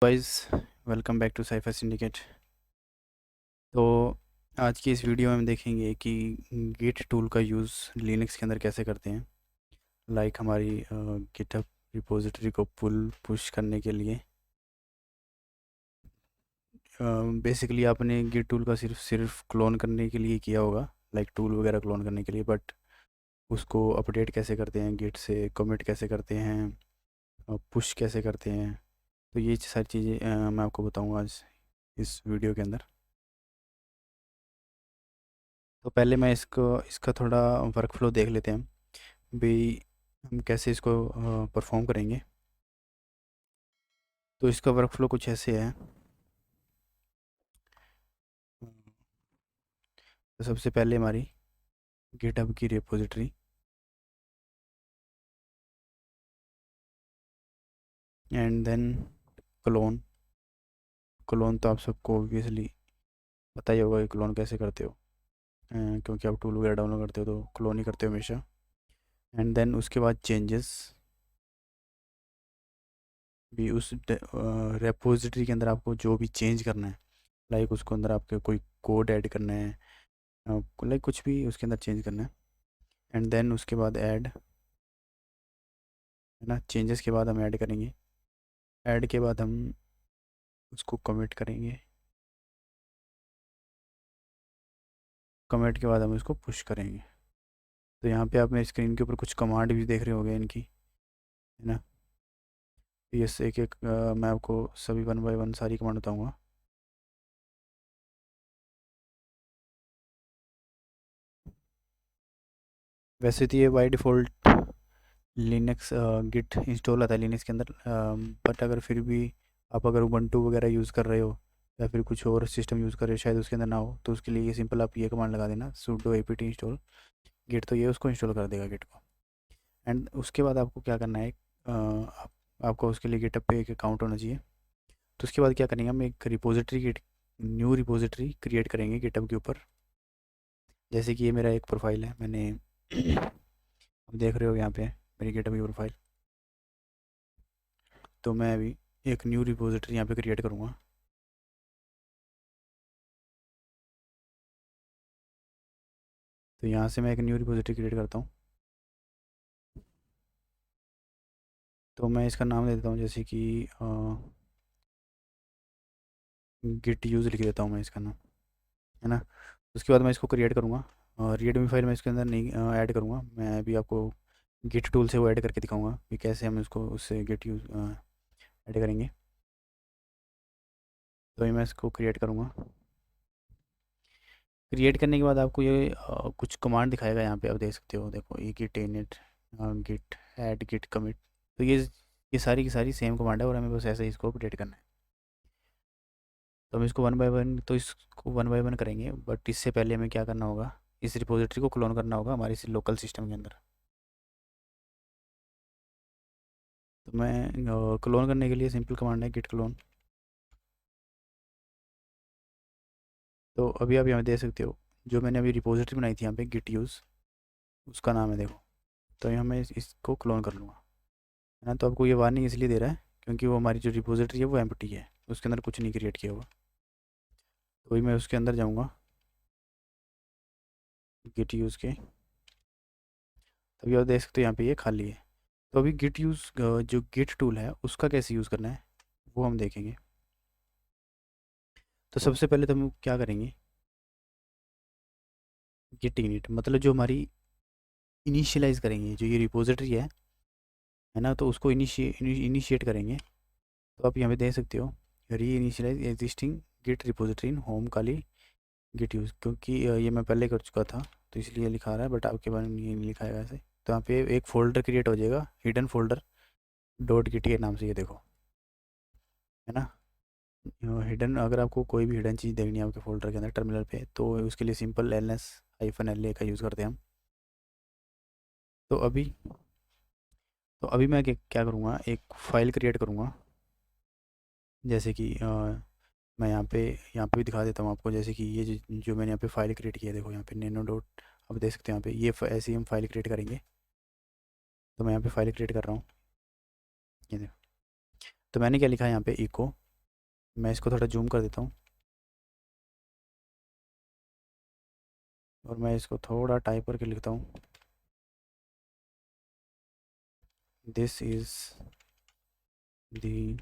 Guys, welcome back to Cypher Syndicate. तो आज की इस वीडियो में हम देखेंगे कि गिट टूल का यूज़ लिनक्स के अंदर कैसे करते हैं। लाइक हमारी गिटहब रिपोजिटरी को पुल पुश करने के लिए। बेसिकली आपने गिट टूल का सिर्फ सिर्फ क्लोन करने के लिए किया होगा, लाइक टूल वगैरह क्लोन करने के लिए, बट उसको अपडेट कैसे करते हैं, गिट से कमिट कैसे करते हैं, पुश कैसे करते हैं, तो ये सारी चीज़ें मैं आपको बताऊंगा आज इस वीडियो के अंदर। तो पहले मैं इसको इसका थोड़ा वर्क फ्लो देख लेते हैं भाई, हम कैसे इसको परफॉर्म करेंगे। तो इसका वर्क फ्लो कुछ ऐसे है। तो सबसे पहले हमारी गिटहब की repository, and then clone. Clone तो आप सबको ऑब्वियसली पता ही होगा कि क्लोन कैसे करते हो, क्योंकि आप टूल वगैरह डाउनलोड करते हो तो क्लोन ही करते हो हमेशा। एंड देन उसके बाद चेंजेस भी, उस रेपोजिटरी के अंदर आपको जो भी चेंज करना है, लाइक उसको अंदर आपके कोई कोड ऐड करना है, लाइक कुछ भी उसके अंदर चेंज करना है। एंड देन उसके बाद ऐड, है ना, चेंजेस के बाद हम ऐड करेंगे। ऐड के बाद हम उसको कमिट करेंगे। कमिट के बाद हम इसको पुश करेंगे। तो यहाँ पे आप मेरी स्क्रीन के ऊपर कुछ कमांड भी देख रहे होंगे इनकी, है ना। ये से एक एक मैं आपको सभी वन बाय वन सारी कमांड बताऊँगा। वैसे तो ये by default Linux git install आता है लिनक्स के अंदर, बट अगर फिर भी आप अगर उबंटू वगैरह यूज़ कर रहे हो या फिर कुछ और सिस्टम यूज़ कर रहे हो शायद उसके अंदर ना हो, तो उसके लिए ये सिंपल आप ये कमांड लगा देना, sudo apt इंस्टॉल गिट। तो ये उसको इंस्टॉल कर देगा गिट को। एंड उसके बाद आपको क्या करना है, आपको उसके लिए गिटअप पे एक अकाउंट होना चाहिए। तो उसके बाद क्या करेंगे, हम एक रिपोजिटरी, न्यू रिपोजिटरी क्रिएट करेंगे गिटअप के ऊपर। जैसे कि ये मेरा एक प्रोफाइल है, मैंने आप देख रहे हो यहाँ पे मेरी गिटअप की प्रोफाइल। तो मैं अभी एक न्यू रिपोजिटरी यहाँ पे क्रिएट करूँगा। तो यहाँ से मैं एक न्यू रिपोजिटरी क्रिएट करता हूँ। तो मैं इसका नाम दे देता हूँ, जैसे कि गिट यूज़ लिख देता हूँ मैं इसका नाम, है ना। उसके बाद मैं इसको क्रिएट करूँगा और रीडमी फाइल मैं इसके अंदर नहीं ऐड करूँगा। मैं अभी आपको गिट टूल से वो ऐड करके दिखाऊंगा कि कैसे हम इसको उससे गिट यूज़ ऐड करेंगे। तो ये मैं इसको क्रिएट करूँगा। क्रिएट करने के बाद आपको ये कुछ कमांड दिखाएगा, यहाँ पे आप देख सकते हो, देखो ये git init, git add, git commit. तो ये सारी की सारी सेम कमांड है और हमें बस ऐसे ही इसको अपडेट करना है। तो हम इसको वन बाय वन, तो इसको वन बाय वन करेंगे, बट इससे पहले हमें क्या करना होगा, इस रिपोजिटरी को क्लोन करना होगा हमारे इस लोकल सिस्टम के अंदर। तो मैं क्लोन करने के लिए सिंपल कमांड है गिट क्लोन। तो अभी आप यहाँ देख सकते हो जो मैंने अभी रिपोजिटरी बनाई थी यहाँ पे गिट यूज़, उसका नाम है, देखो। तो यहाँ मैं इसको क्लोन कर लूँगा, है ना। तो आपको ये वार्निंग इसलिए दे रहा है क्योंकि वो हमारी जो रिपोजिटरी है वो एम्प्टी है, उसके अंदर कुछ नहीं क्रिएट किया हुआ। तो वही मैं उसके अंदर जाऊँगा गिट यूज़ के, तभी आप देख सकते हो यहाँ पे ये खाली है। तो अभी गिट यूज़ जो गिट टूल है उसका कैसे यूज़ करना है वो हम देखेंगे। तो सबसे पहले तो हम क्या करेंगे, गिट इनिट मतलब जो हमारी इनिशियलाइज़ करेंगे, जो ये रिपोजिटरी है ना, तो उसको इनिशिएट करेंगे। तो आप यहाँ पे देख सकते हो री इनिशियलाइज एग्जिस्टिंग गिट रिपोजिटरी इन होम काली गिट यूज़, क्योंकि ये मैं पहले कर चुका था तो इसलिए लिखा रहा है, बट आपके बारे में ये नहीं लिखा है ऐसे। तो यहाँ पे एक फ़ोल्डर क्रिएट हो जाएगा, हिडन फोल्डर डॉट गिट के नाम से, ये देखो, है ना। हिडन, अगर आपको कोई भी हिडन चीज़ देखनी है आपके फोल्डर के अंदर टर्मिनल पे, तो उसके लिए सिंपल -l का यूज़ करते हैं हम। तो अभी मैं क्या करूँगा, एक फ़ाइल क्रिएट करूँगा। जैसे कि मैं यहाँ पे भी दिखा देता हूँ आपको, जैसे कि ये जो मैंने यहाँ पे फ़ाइल क्रिएट किया है, देखो यहाँ पे नैनो डॉट, आप देख सकते हो यहाँ पे ये ऐसे ही हम फाइल क्रिएट करेंगे। तो मैं यहाँ पे फाइल क्रिएट कर रहा हूँ, ये देखो। तो मैंने क्या लिखा है यहाँ पे, इको मैं इसको थोड़ा जूम कर देता हूँ और मैं इसको थोड़ा टाइप करके लिखता हूँ, this is the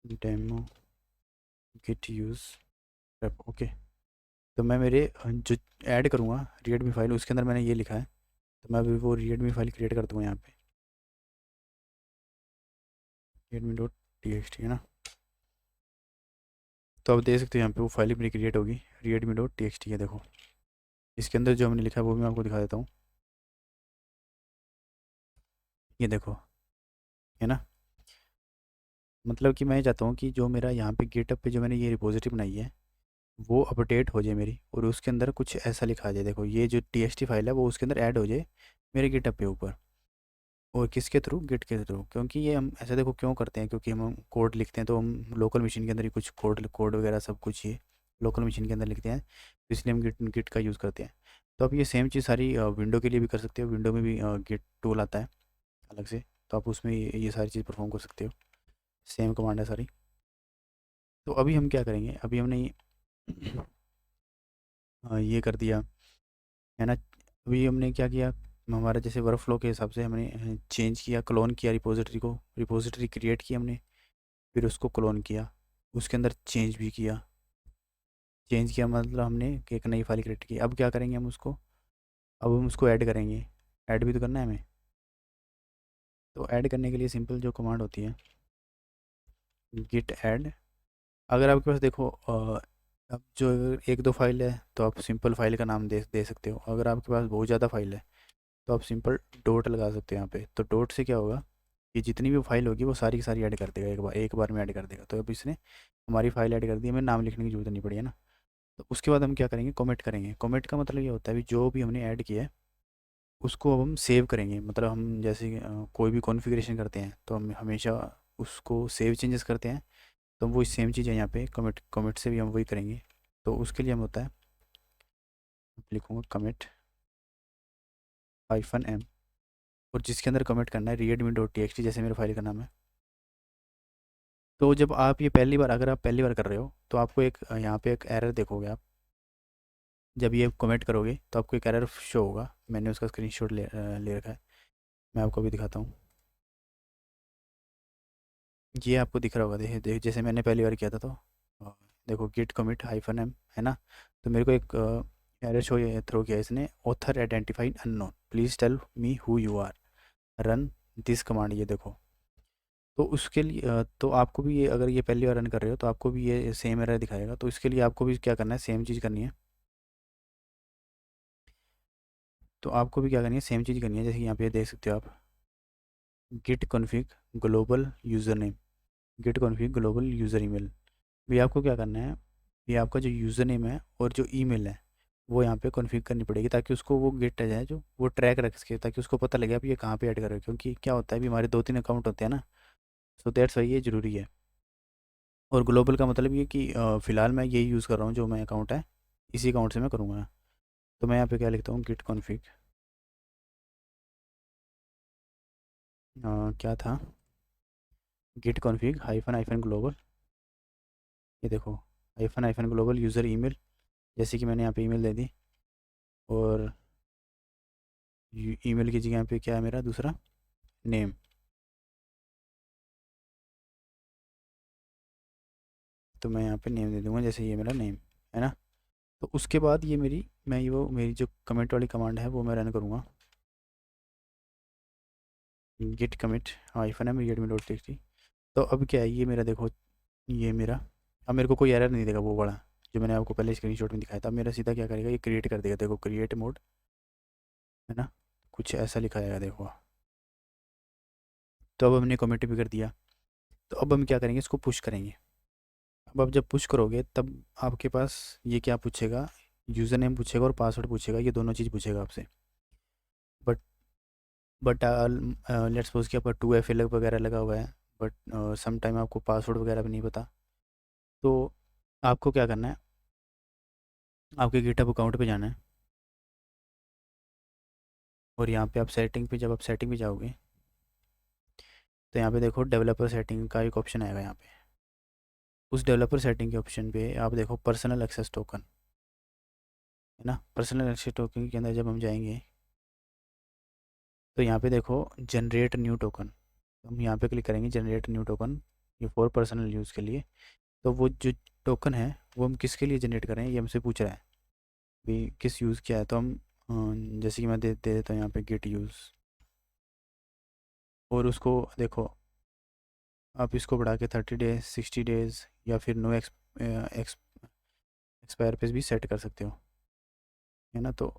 demo git use rep. Okay. तो मैं मेरे जो ऐड करूँगा रीडमी फाइल, उसके अंदर मैंने ये लिखा है, तो मैं अभी वो रीडमी फाइल क्रिएट कर दूँगा यहाँ पे, redmi.txt है ना। तो अब देख सकते हो यहाँ पे वो फाइल अपनी क्रिएट होगी, redmi.txt है। देखो इसके अंदर जो हमने लिखा है वो भी मैं आपको दिखा देता हूँ, ये देखो, है ना। मतलब कि मैं ये चाहता हूँ कि जो मेरा यहाँ पे गिटहब पे जो मैंने ये रिपोजिटरी बनाई है वो अपडेट हो जाए मेरी, और उसके अंदर कुछ ऐसा लिखा आ जाए। देखो ये जो txt फाइल है वो उसके अंदर ऐड हो जाए मेरे गिटहब पे ऊपर। और किसके थ्रू? गिट के थ्रू। क्योंकि ये हम ऐसा देखो क्यों करते हैं, क्योंकि हम कोड लिखते हैं तो हम लोकल मशीन के अंदर ही कुछ कोड कोड वगैरह सब कुछ ये लोकल मशीन के अंदर लिखते हैं, तो इसलिए हम गिट गिट का यूज़ करते हैं। तो अब ये सेम चीज़ सारी विंडो के लिए भी कर सकते हो। विंडो में भी गिट टूल आता है अलग से, तो आप उसमें ये सारी चीज़ परफॉर्म कर सकते हो। सेम कमांड है सारी। तो अभी हम क्या करेंगे, अभी हमने ये कर दिया है ना। अभी हमने क्या किया, हमारा जैसे वर्क फ्लो के हिसाब से हमने चेंज किया, क्लोन किया रिपोजिटरी को, रिपोजिटरी क्रिएट की हमने, फिर उसको क्लोन किया, उसके अंदर चेंज भी किया। चेंज किया मतलब हमने कि एक नई फाइल क्रिएट की। अब क्या करेंगे हम उसको, अब हम उसको ऐड करेंगे। ऐड भी तो करना है हमें। तो ऐड करने के लिए सिंपल जो कमांड होती है गिट ऐड। अगर आपके पास देखो अब जो एक दो फाइल है तो आप सिंपल फाइल का नाम दे दे सकते हो। अगर आपके पास बहुत ज़्यादा फाइल है तो आप सिंपल डॉट लगा सकते हो यहाँ पे। तो डॉट से क्या होगा कि जितनी भी फाइल होगी वो सारी की सारी ऐड कर देगा, एक बार में ऐड कर देगा। तो अब इसने हमारी फाइल ऐड कर दी, हमें नाम लिखने की जरूरत नहीं पड़ी, है ना। तो उसके बाद हम क्या करेंगे, कमेंट करेंगे। कमेंट का मतलब ये होता है भी जो भी हमने ऐड किया है उसको अब हम सेव करेंगे। मतलब हम जैसे कि, कोई भी कॉन्फ़िगरेशन करते हैं तो हम हमेशा उसको सेव चेंजेस करते हैं। तो हम वही सेम चीज़ है यहाँ पे कमिट, कमिट से भी हम वही करेंगे। तो उसके लिए हम होता है लिखूँगा कमिट -m, और जिसके अंदर कमिट करना है redmi.txt जैसे मेरे फाइल का नाम है। तो जब आप ये पहली बार, अगर आप पहली बार कर रहे हो तो आपको एक यहाँ पे एक एरर देखोगे आप। जब ये कमेंट करोगे तो आपको एक एरर शो होगा। मैंने उसका स्क्रीनशॉट ले रखा है, मैं आपको भी दिखाता हूँ। ये आपको दिख रहा होगा, देखिए जैसे मैंने पहली बार किया था। तो अ, देखो गिट कमिट -m है ना। तो मेरे को एक एरर शो ये थ्रो किया इसने, author identified unknown, please tell me who you are, run this command. ये देखो। तो उसके लिए तो आपको भी ये, अगर ये पहली बार रन कर रहे हो तो आपको भी ये सेम एरर दिखाएगा। तो इसके लिए आपको भी क्या करना है, सेम चीज़ करनी है। तो आपको भी क्या करनी है, सेम चीज़ करनी है। जैसे कि यहाँ पे देख सकते हो आप, git config global user name, git config global user email. भी आपको क्या करना है, ये आपका जो यूज़र नेम है और जो ईमेल है वो यहाँ पे कॉन्फ़िग करनी पड़ेगी, ताकि उसको वो गिट है जो वो ट्रैक रख सके, ताकि उसको पता लगे आप ये कहाँ पे ऐड कर रहे हो। क्योंकि क्या होता है, अभी हमारे 2-3 अकाउंट होते हैं ना, सो दैट्स वाई ये ज़रूरी है। और ग्लोबल का मतलब ये कि फ़िलहाल मैं यही यूज़ कर रहा हूँ, जो मैं अकाउंट है इसी अकाउंट से मैं करूँगा। तो मैं यहाँ पे क्या लिखता हूँ, गिट कॉन्फ़िग क्या था, git config hyphen hyphen global. ये देखो, hyphen hyphen global user email, जैसे कि मैंने यहाँ पे ईमेल दे दी। और ईमेल की जगह पे क्या है मेरा दूसरा नेम। तो मैं यहाँ पे नेम दे दूँगा, जैसे ये मेरा नेम है ना। तो उसके बाद ये मेरी जो कमेंट वाली कमांड है वो मैं रन करूँगा, Git commit hyphen M redmi.txt। तो अब क्या है, ये मेरा देखो, ये मेरा, अब मेरे को कोई एरर नहीं देगा वो वाला जो मैंने आपको पहले स्क्रीनशॉट में दिखाया था। अब मेरा सीधा क्या करेगा, ये क्रिएट कर देगा। देखो क्रिएट मोड है ना, कुछ ऐसा लिखा जाएगा देखो। तो अब हमने कमिट भी कर दिया। तो अब हम क्या करेंगे, इसको पुश करेंगे। अब आप जब पुश करोगे तब आपके पास ये क्या पूछेगा, यूज़र नेम पूछेगा और पासवर्ड पूछेगा, ये दोनों चीज़ पूछेगा आपसे। बट बट लेट्स सपोज कि आपका 2FA वगैरह लगा हुआ है, बट सम टाइम आपको पासवर्ड वगैरह भी नहीं पता। तो आपको क्या करना है, आपके गिटहब अकाउंट पे जाना है, और यहाँ पे आप सेटिंग पे, जब आप सेटिंग पे जाओगे तो यहाँ पे देखो डेवलपर सेटिंग का एक ऑप्शन आएगा यहाँ पे। उस डेवलपर सेटिंग के ऑप्शन पे आप देखो पर्सनल एक्सेस टोकन, है ना। पर्सनल एक्सेस टोकन के अंदर जब हम जाएंगे तो यहाँ पे देखो जनरेट न्यू टोकन, हम यहाँ पे क्लिक करेंगे जनरेट न्यू टोकन, ये फॉर पर्सनल यूज़ के लिए। तो वो जो टोकन है वो हम किसके लिए जनरेट कर रहे हैं ये हमसे पूछ रहा है, भी किस यूज़ किया है। तो हम जैसे कि मैं दे देता हूँ यहाँ पे गेट यूज़, और उसको देखो आप इसको बढ़ा के 30 डेज 60 डेज या फिर नो एक्सपायर पे भी सेट कर सकते हो, है ना। तो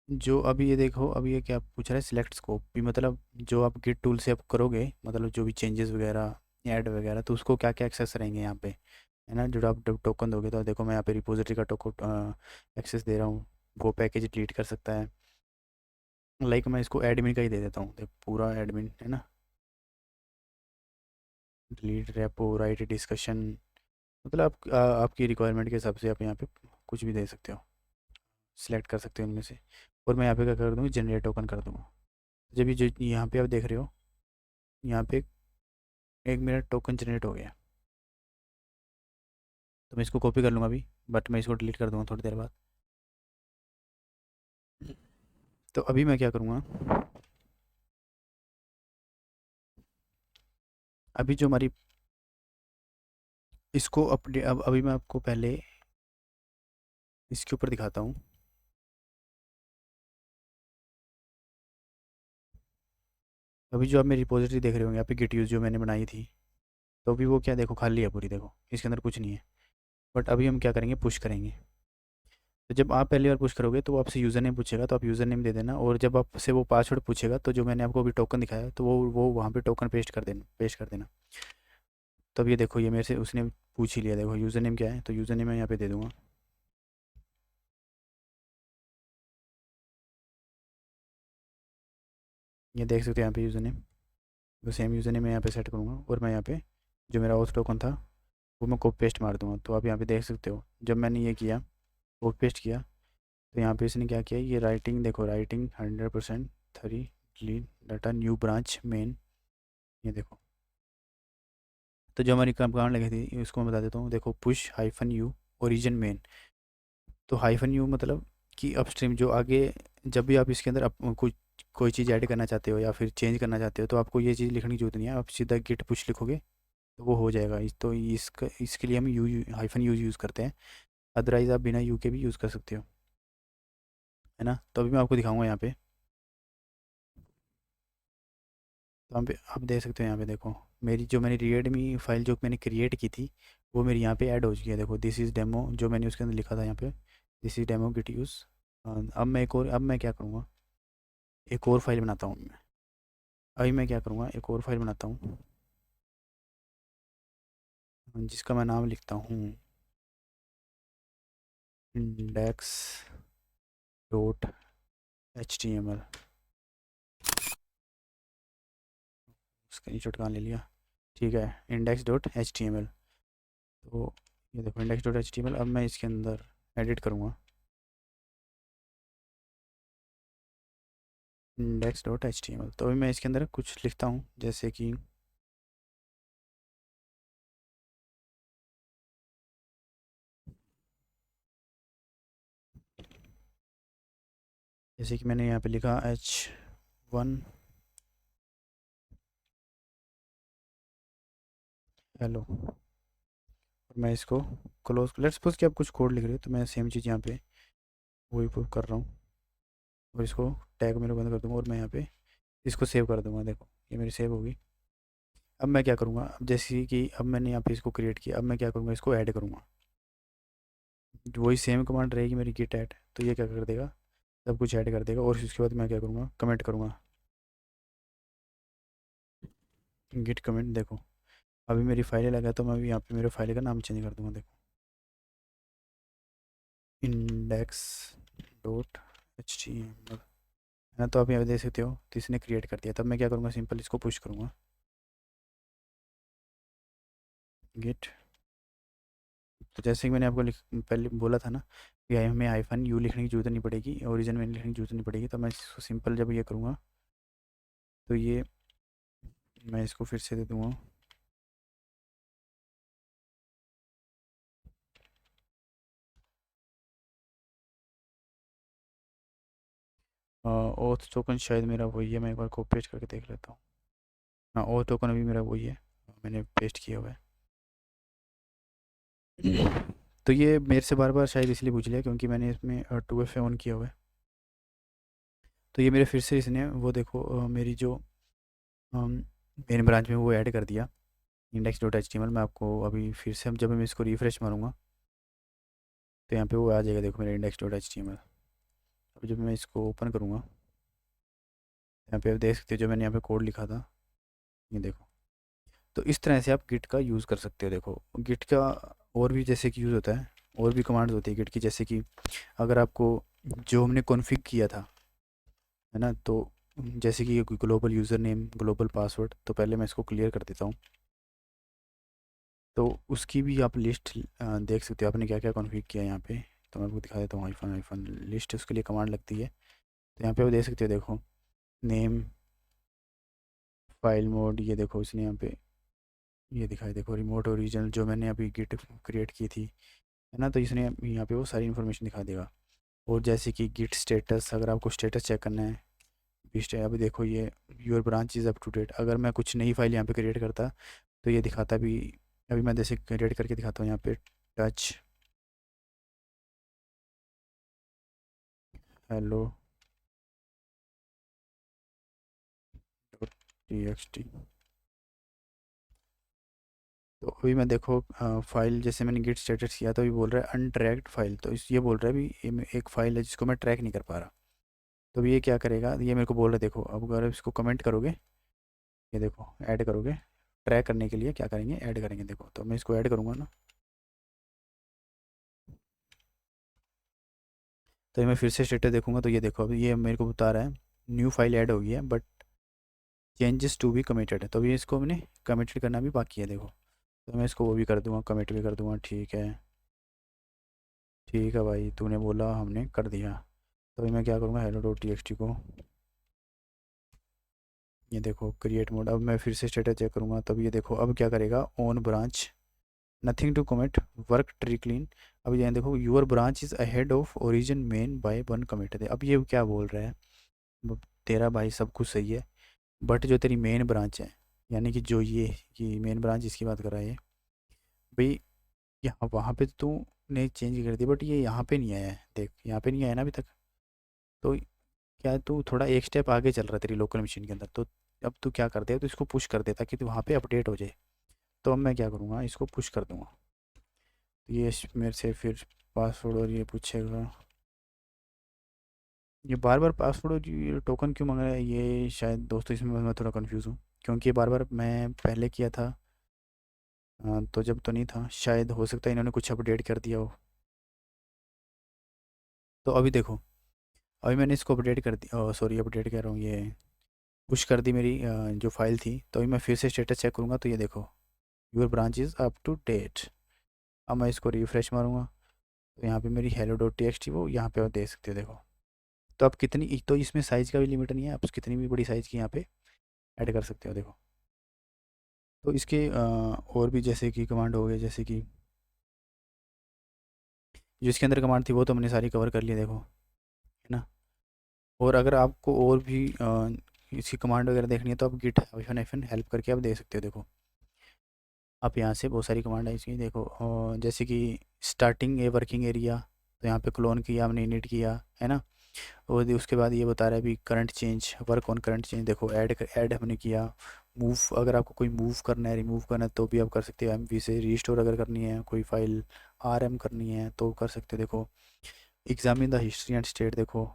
जो अभी ये देखो, अभी ये क्या पूछ रहा है, सिलेक्ट स्कोप भी, मतलब जो आप गिट टूल से आप करोगे, मतलब जो भी चेंजेस वगैरह ऐड वगैरह, तो उसको क्या क्या एक्सेस रहेंगे यहाँ पे, है ना। जो आप टोकन दोगे तो देखो मैं यहाँ पे रिपोजिटरी का टोकन एक्सेस दे रहा हूँ, वो पैकेज डिलीट कर सकता है। लाइक मैं इसको एडमिन का ही दे देता हूँ, देख पूरा एडमिन, है ना। डिलीट रेपो राइट डिस्कशन, मतलब आपकी रिक्वायरमेंट के हिसाब से आप यहाँ पे कुछ भी दे सकते हो, सिलेक्ट कर सकते हो इनमें से। और मैं यहाँ पे क्या कर दूँगा, जनरेट टोकन कर दूँगा। जब ये जो यहाँ पे आप देख रहे हो, यहाँ पे एक मेरा टोकन जनरेट हो गया, तो मैं इसको कॉपी कर लूँगा अभी, बट मैं इसको डिलीट कर दूँगा थोड़ी देर बाद। तो अभी मैं क्या करूँगा, अभी जो हमारी इसको अपडे अब अभी मैं आपको पहले इसके ऊपर दिखाता हूँ। अभी जो आप मेरी रिपोजिटरी देख रहे होंगे यहाँ पे गिट यूज़ जो मैंने बनाई थी, तो अभी वो क्या देखो खाली है पूरी, देखो इसके अंदर कुछ नहीं है। बट अभी हम क्या करेंगे, पुश करेंगे। तो जब आप पहली बार पुश करोगे तो वो आपसे यूज़र नेम पूछेगा, तो आप यूज़र नेम दे देना, और जब आपसे वो पासवर्ड पूछेगा तो जो मैंने आपको अभी टोकन दिखाया तो वो वहाँ पे टोकन पेस्ट कर देना। तब ये देखो ये मेरे से उसने पूछ ही लिया, देखो यूज़र नेम क्या है, तो यूज़र नेम मैं यहाँ पे दे दूँगा। ये देख सकते हो यहाँ पे यूज़र नेम, वो सेम यूज़र नेम मैं यहाँ पे सेट करूँगा, और मैं यहाँ पे जो मेरा ऑथ टोकन था वो मैं कॉपी पेस्ट मार दूँगा। तो आप यहाँ पे देख सकते हो जब मैंने ये किया, कॉपी पेस्ट किया, तो यहाँ पे इसने क्या किया, ये राइटिंग देखो, writing 100% three lead data new branch main, ये देखो। तो जो हमारी कमांड लगी थी उसको मैं बता देता हूँ, देखो push hyphen you origin main. तो हाइफन यू मतलब कि अपस्ट्रीम जो आगे, जब भी आप इसके अंदर कुछ कोई चीज़ ऐड करना चाहते हो या फिर चेंज करना चाहते हो, तो आपको ये चीज़ लिखने की जरूरत नहीं है, आप सीधा गिट पुश लिखोगे तो वो हो जाएगा। तो इसके लिए हम यू हाइफन यू यूज़ करते हैं, अदरवाइज़ आप बिना यू के भी यूज़ कर सकते हो, है ना। तो अभी मैं आपको दिखाऊंगा यहाँ पे, तो यहाँ पे आप देख सकते हो, यहाँ पे देखो मेरी जो मैंने रीडमी फाइल जो मैंने क्रिएट की थी वो मेरी यहाँ पे ऐड हो चुकी है। देखो दिस इज़ डेमो, जो मैंने उसके अंदर लिखा था यहाँ पे, this is demo git use. अब मैं क्या करूँगा, एक और फाइल बनाता हूँ मैं। अभी मैं क्या करूँगा, एक और फाइल बनाता हूँ जिसका मैं नाम लिखता हूँ index dot H T M L. Screenshot कहाँ ले लिया, ठीक है, index dot H T M L. तो ये देखो index dot H T M L, अब मैं इसके अंदर एडिट करूँगा index dot H T M L. तो अभी मैं इसके अंदर कुछ लिखता हूँ, जैसे कि मैंने यहाँ पे लिखा H1 हेलो, और मैं इसको क्लोज, लेट्स सपोज कि आप कुछ कोड लिख रहे हो, तो मैं सेम चीज़ यहाँ पे वही कर रहा हूँ, और इसको टैग मेरे बंद कर दूँगा, और मैं यहाँ पे इसको सेव कर दूँगा। देखो ये मेरी सेव होगी। अब मैं क्या करूँगा, अब जैसे कि अब मैंने यहाँ पे इसको क्रिएट किया, अब मैं क्या करूँगा, इसको ऐड करूँगा। वही सेम कमांड रहेगी मेरी गिट ऐड, तो ये क्या कर देगा, सब कुछ ऐड कर देगा। और उसके बाद मैं क्या करूँगा, कमेंट करूँगा, गिट कमेंट। देखो अभी मेरी फाइलें लगा, तो मैं अभी यहाँ पे मेरे फाइल का नाम चेंज कर दूँगा, देखो index dot H T M L, है ना। तो आप यहाँ पे देख सकते हो, तो इसने क्रिएट कर दिया। तब मैं क्या करूँगा, सिंपल इसको पुश करूँगा गिट। तो जैसे कि मैंने आपको पहले बोला था ना कि हमें हाइफन यू लिखने की जरूरत नहीं पड़ेगी, ओरिजिन में लिखने की जरूरत नहीं पड़ेगी। तो मैं इसको सिंपल जब ये करूँगा, तो ये मैं इसको फिर से दे दूँगा ओथ टोकन शायद मेरा वही है, मैं एक बार को पेस्ट करके देख लेता हूँ। हाँ, ओथ टोकन अभी मेरा वही है, मैंने पेस्ट किया हुआ है। तो ये मेरे से बार बार शायद इसलिए पूछ लिया क्योंकि मैंने इसमें 2FA ऑन किया हुआ है। तो ये मेरे फिर से इसने वो देखो मेरी जो मेन ब्रांच में वो ऐड कर दिया index dot H T M L. मैं आपको अभी फिर से जब मैं इसको रिफ़्रेश मारूंगा तो यहाँ पे वो आ जाएगा, देखो मेरा index dot H T M L. अब जब मैं इसको ओपन करूँगा यहाँ पे आप देख सकते हो जो मैंने यहाँ पे कोड लिखा था, ये देखो। तो इस तरह से आप गिट का यूज़ कर सकते हो। देखो गिट का और भी जैसे कि यूज़ होता है, और भी कमांड्स होती है गिट की, जैसे कि अगर आपको जो हमने कॉन्फ़िग किया था, है ना, तो जैसे कि global user name, global password, तो पहले मैं इसको क्लियर कर देता हूँ। तो उसकी भी आप लिस्ट देख सकते हो आपने क्या क्या कॉन्फ़िग किया है यहाँ पे। तो मैं आपको दिखा देता हूँ, आईफोन आईफोन लिस्ट, उसके लिए कमांड लगती है। तो यहाँ पे आप देख सकते हो, देखो नेम, फाइल मोड, ये देखो इसने यहाँ पे ये दिखाई, देखो रिमोट ओरिजिनल जो मैंने अभी गिट क्रिएट की थी, है ना, तो इसने यहाँ पे वो सारी इन्फॉर्मेशन दिखा देगा। और जैसे कि गिट स्टेटस, अगर आपको स्टेटस चेक करना है बिस्ट है, अभी देखो ये your branch is up to date. अगर मैं कुछ नई फाइल यहाँ पे क्रिएट करता तो ये दिखाता भी। अभी मैं जैसे क्रिएट करके दिखाता हूँ यहाँ पे, touch hello dot T X T. तो अभी मैं देखो फाइल जैसे मैंने गिट स्टेटस किया तो अभी बोल रहा है अनट्रैक्ड फाइल, तो इस ये बोल रहा है अभी एक फ़ाइल है जिसको मैं ट्रैक नहीं कर पा रहा। तो अभी ये क्या करेगा, ये मेरे को बोल रहा है, देखो अब अगर इसको कमेंट करोगे, ये देखो ऐड करोगे, ट्रैक करने के लिए क्या करेंगे, ऐड करेंगे। देखो तो मैं इसको ऐड करूँगा ना, तो ये मैं फिर से स्टेटस देखूंगा तो ये देखो अभी ये मेरे को बता रहा है न्यू फाइल ऐड हो गई है but changes to be committed है। तो अभी इसको मैंने कमिटेड करना भी बाकी है, देखो। तो मैं इसको वो भी कर दूंगा, कमिट भी कर दूंगा। ठीक है, ठीक है भाई, तूने बोला हमने कर दिया। तो अभी मैं क्या करूँगा, hello dot T X T को, ये देखो क्रिएट मोड। अब मैं फिर से स्टेटस चेक करूँगा तब ये देखो अब क्या करेगा, on branch nothing to commit, work tree clean. अब ये देखो your branch is ahead of origin main by one commit. अब ये क्या बोल रहा है, तेरा भाई सब कुछ सही है बट जो तेरी मेन ब्रांच है, यानी कि जो ये मेन ब्रांच इसकी बात कर रहा है ये, भाई यहाँ वहाँ पे तो तूने चेंज कर दिया बट ये यहाँ पे नहीं आया है, देख यहाँ पे नहीं आया ना अभी तक। तो क्या है, तू थोड़ा एक स्टेप आगे चल रहा है तेरी लोकल मशीन के अंदर। तो अब तू क्या कर दे, तो इसको पुश कर दे ताकि तू वहाँ पे अपडेट हो जाए। तो अब मैं क्या करूँगा, इसको पुश कर दूँगा। तो ये मेरे से फिर पासवर्ड और ये पूछेगा, ये बार बार पासवर्ड और ये टोकन क्यों मांग रहा है ये, शायद दोस्तों इसमें मैं थोड़ा कंफ्यूज हूँ क्योंकि बार बार मैं पहले किया था तो जब तो नहीं था, शायद हो सकता है इन्होंने कुछ अपडेट कर दिया हो। तो अभी देखो अभी मैंने इसको अपडेट कर दी, सॉरी अपडेट कह रहा हूँ, ये पुश कर दी मेरी जो फाइल थी। तो अभी मैं फिर से स्टेटस चेक करूँगा तो ये देखो your branch is up to date. अब मैं इसको रिफ्रेश मारूँगा तो यहाँ पे मेरी hello dot T X T वो यहाँ पे आप देख सकते हो, देखो। तो आप कितनी, तो इसमें साइज़ का भी लिमिट नहीं है, आप कितनी भी बड़ी साइज़ की यहाँ पे ऐड कर सकते हो, देखो। तो इसके और भी जैसे कि कमांड हो गए, जैसे कि जो इसके अंदर कमांड थी वो तो हमने सारी कवर कर ली, देखो, है ना। और अगर आपको और भी इसकी कमांड वगैरह देखनी है तो आप गिट हाइफन हाइफन हेल्प करके आप देख सकते हो, देखो। आप यहाँ से बहुत सारी कमांड है इसकी, देखो जैसे कि स्टार्टिंग ए वर्किंग एरिया, तो यहाँ पे क्लोन किया हमने, इनिट किया, है ना। और उसके बाद ये बता रहा है अभी current change, work on current change, देखो ऐड हमने किया। मूव, अगर आपको कोई मूव करना है, रिमूव करना है तो भी आप कर सकते हो एमवी से। रीस्टोर अगर करनी है कोई फाइल, आरएम करनी है तो कर सकते हो, देखो। Examine the history and state, देखो।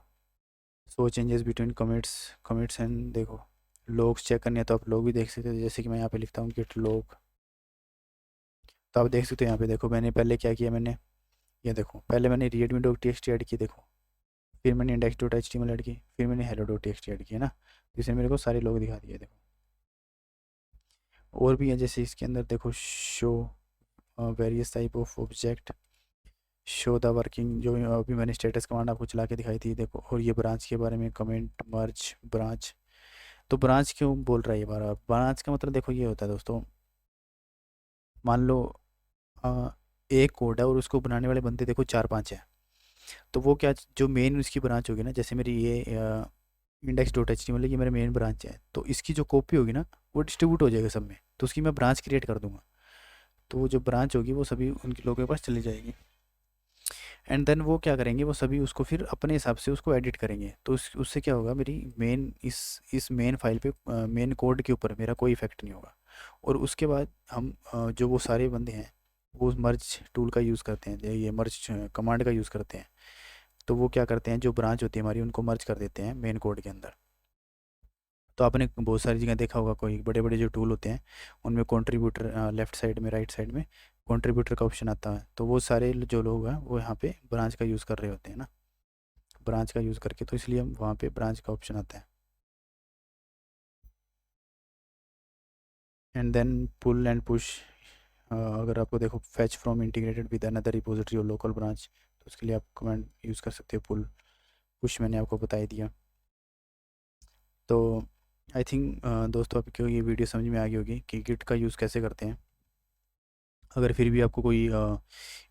सो चेंजेस बिटवीन कमिट्स एंड, देखो। लॉग्स चेक करने हैं तो आप लॉग भी देख सकते हो, जैसे कि मैं यहाँ पे लिखता हूँ गिट लॉग। तो आप देख सकते हो यहाँ पे, देखो मैंने पहले क्या किया, मैंने ये देखो पहले मैंने readme dot T X T add की, देखो। फिर मैंने index dot H T M L add की, फिर मैंने hello dot T X T add की, है ना। जिसने मेरे को सारे लोग दिखा दिए, देखो। और भी है जैसे इसके अंदर, देखो show various type of object, show the working, जो अभी मैंने स्टेटस कमांड आपको चला के दिखाई थी, देखो। और ये ब्रांच के बारे में कमेंट मर्ज ब्रांच। तो ब्रांच क्यों बोल रहा है ये बार, ब्रांच का मतलब देखो ये होता है दोस्तों, मान लो अ, एक कोड है और उसको बनाने वाले बंदे देखो चार पांच है। तो वो क्या, जो मेन उसकी ब्रांच होगी ना, जैसे मेरी ये इंडेक्स डॉट एच टी मतलब ये मेरा मेन ब्रांच है, तो इसकी जो कॉपी होगी ना वो डिस्ट्रीब्यूट हो जाएगा सब में, तो उसकी मैं ब्रांच क्रिएट कर दूंगा। तो वो जो ब्रांच होगी वो सभी उनके लोगों के पास चली जाएगी। एंड देन वो क्या करेंगे, वो सभी उसको फिर अपने हिसाब से उसको एडिट करेंगे। तो उससे क्या होगा, मेरी मेन इस मेन फाइल पे मेन कोड के ऊपर मेरा कोई इफेक्ट नहीं होगा। और उसके बाद हम जो वो सारे बंदे हैं वो मर्ज टूल का यूज़ करते हैं, ये मर्ज कमांड का यूज़ करते हैं। तो वो क्या करते हैं, जो ब्रांच होती है हमारी उनको मर्ज कर देते हैं मेन कोड के अंदर। तो आपने बहुत सारी जगह देखा होगा, कोई बड़े बड़े जो टूल होते हैं उनमें कंट्रीब्यूटर लेफ़्ट साइड में, राइट साइड में कंट्रीब्यूटर का ऑप्शन आता है। तो वो सारे जो लोग हैं वो यहाँ पे ब्रांच का यूज़ कर रहे होते हैं ना, ब्रांच का यूज़ करके, तो इसलिए हम वहाँ पे ब्रांच का ऑप्शन आता है। And then pull and push, अगर आपको देखो fetch from integrated with another repository और लोकल ब्रांच, तो उसके लिए आप कमांड यूज़ कर सकते हो पुल पुश, मैंने आपको बता ही दिया। तो आई थिंक दोस्तों आपको ये वीडियो समझ में आ गई होगी कि गिट का यूज़ कैसे करते हैं। अगर फिर भी आपको कोई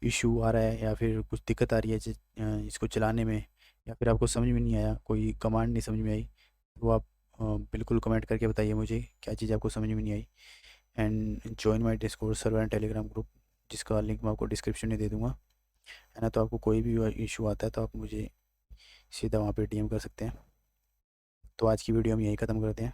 इशू आ रहा है या फिर कुछ दिक्कत आ रही है इसको चलाने में, या फिर आपको समझ में नहीं आया, कोई कमांड नहीं समझ में आई, तो आप बिल्कुल कमेंट करके बताइए मुझे क्या चीज़ आपको समझ में नहीं आई। And join my Discord server and Telegram group, जिसका लिंक मैं आपको डिस्क्रिप्शन में दे दूँगा, है ना। तो आपको कोई भी इशू आता है तो आप मुझे सीधा वहाँ पे डीएम कर सकते हैं। तो आज की वीडियो हम यही ख़त्म करते हैं।